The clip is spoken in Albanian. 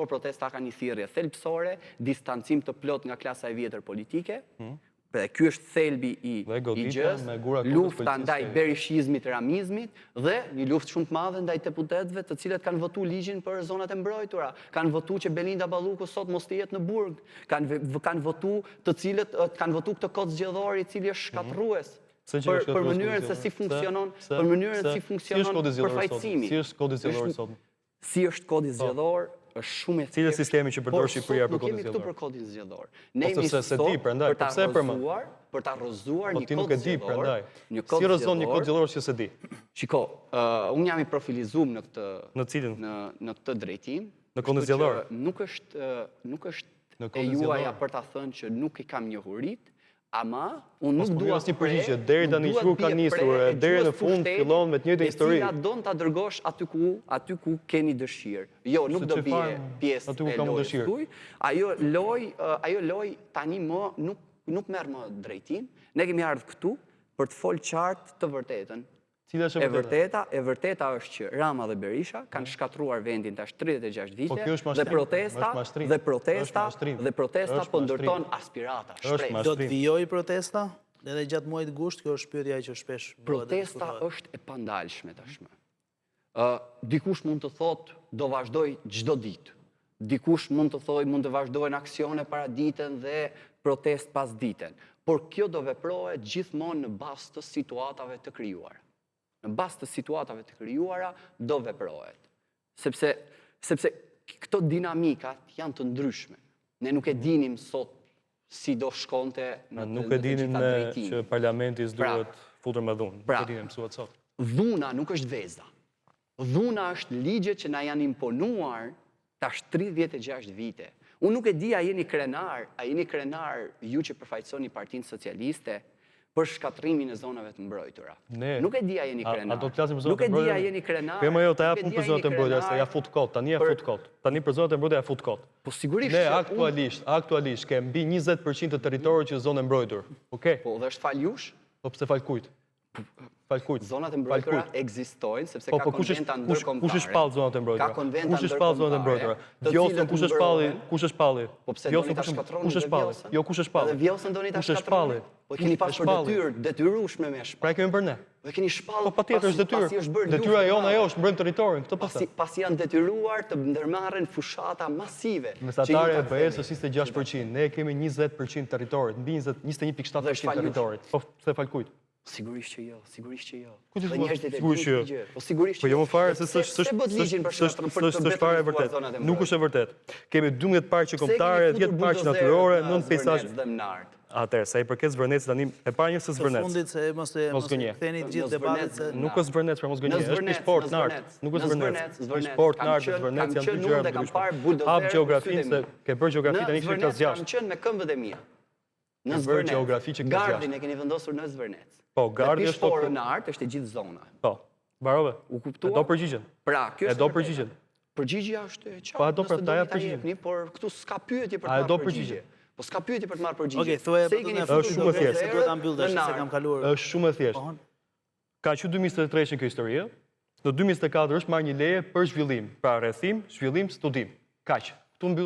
por protesta ka një thirrje thelbësore, distancim të plot nga klasa e vjetër politike. Dhe ky është thelbi i gjës, lufta ndaj berishizmit, ramizmit dhe një luftë shumë të madhe ndaj deputetëve të cilët kanë votuar ligjin për zonat e mbrojtura, kanë votuar që Belinda Balluku sot mos të jetë në burg, kanë votuar të cilët kanë votuar këtë kod zgjedhor i cili është shkatërrues. Për mënyrën se si funksionon, për mënyrën si funksionon përfaqësimi. Si është kodi zgjedhor sot? Si është kodi zgjedhor? Është shumë e thjeshtë. Cili është sistemi që përdor Shqipëria për kodin zgjedhor? Ne kemi këtu për kodin zgjedhor. Ne jemi sot për ta rrëzuar një kod zgjedhor. Ti nuk e di prandaj. Si rrëzon një kod zgjedhor që se di? Shiko, unë jam i profilizuar në këtë në cilin në këtë drejtim. Në kodin zgjedhor. Nuk është e juaja për ta thënë që nuk i kam njohurit. Ama, unë nuk dua një përgjigje, deri tani shkruar ka nisur, deri në fund fillon me të njëjtën histori. E cila don ta dërgosh aty ku keni dëshirë. Jo, nuk do bie pjesë e lojës tuaj. Ajo lojë tani më nuk merr më drejtim. Ne kemi ardhur këtu për të folë qartë të vërtetën. Cila është e vërteta është që Rama dhe Berisha kanë shkatruar vendin tash 36 vite dhe protesta po ndërton aspirata, shpresë. Do të vijojë protesta? Edhe gjatë muajit gusht, kjo është pyetja që shpesh protesta është e pandalshme tashmë. Dikush mund të thotë do vazhdoj çdo ditë. Dikush mund të thojë mund të vazhdojnë aksione para ditën dhe protest pas ditën. Por kjo do veprohet gjithmonë në bazë të situatave të krijuara. Në bazë të situatave të krijuara do veprohet. Sepse këto dinamikat janë të ndryshme. Ne nuk e dinim sot si do shkonte në nuk e dinim që parlamenti s'duhet futur me dhunë. Nuk e dinim mësuat sot. Dhuna nuk është veza. Dhuna është ligjet që na janë imponuar tash 36 vite. Unë nuk e di a jeni krenar ju që përfaqësoni Partinë Socialiste për shkatrimin e zonave të mbrojtura. Nuk e di a jeni krenar. A do të flasim për zonat Nuk e di a jeni krenar. Po më jo ta japun për zonat e mbrojtura, se ja fut kot, tani ja fut kot. Tani për zonat e mbrojtura ja fut kot. Po sigurisht. Ne aktualisht kemi mbi 20% të territorit që është zonë e mbrojtur. Okej. Po dhe është fal jush? Po pse fal kujt? Fal kujt? Zonat e mbrojtura ekzistojnë sepse ka konventa ndërkombëtare. Kush është shpall zonat e mbrojtura? Ka konventa Kush është shpall zonat e mbrojtura? Vjosën kush është shpalli? Kush është shpalli? Po pse doni ta shkatroni? Kush është shpalli? Jo, kush është shpalli? Dhe Vjosën doni ta shkatroni? Po keni pasur detyrueshme me shpall. Pra kemi bërë ne. Dhe keni shpall. Po patjetër është detyrë. Detyra jone ajo është mbrojmë territorin, këtë po them. Pasi janë detyruar të ndërmarrin fushata masive. Mesatare e BE-s është 26%, ne kemi 20% territorit, mbi 21.7% territorit. Po pse fal kujt? Sigurisht që jo, sigurisht që jo. Sigurisht që jo. Po sigurisht që jo. Po jo më fare se s'është fare e vërtet. Nuk është e vërtet. Kemi 12 parqe kombëtare, 10 parqe natyrore, 9 peizazhe. Atëherë, sa i përket Zvërnecit tani e para një se Zvërnec. Fundit se mos ktheni gjithë debatet se nuk është Zvërnec, pra mos gënjej. Është sport nart. Nuk është Zvërnec. Është sport nart, Zvërnec janë dy gjëra ndryshme. Hap gjeografinë se ke bërë gjeografi tani që ka zgjash. Kam qenë me këmbët e mia. Në Zvërnec gjeografi që ka zgjash. Gardin e keni vendosur në Zvërnec. Po, Gardi është po nart, është e gjithë zona. Po. Mbarove. U kuptua? E do përgjigjen. Pra, kjo është. E do përgjigjen. Përgjigjja është e qartë. Po, e do për ta jap përgjigjen. Por këtu s'ka pyetje për të marrë përgjigje. Po s'ka pyetje për të marrë përgjigje. Okej, thuaj është shumë e thjeshtë. Duhet ta mbyll tash se kam kaluar. Është shumë e thjeshtë. Ka që 2023 kjo histori. Në 2024 është marrë një leje për zhvillim, pra rrethim, zhvillim, studim. Kaq. Ktu mbyll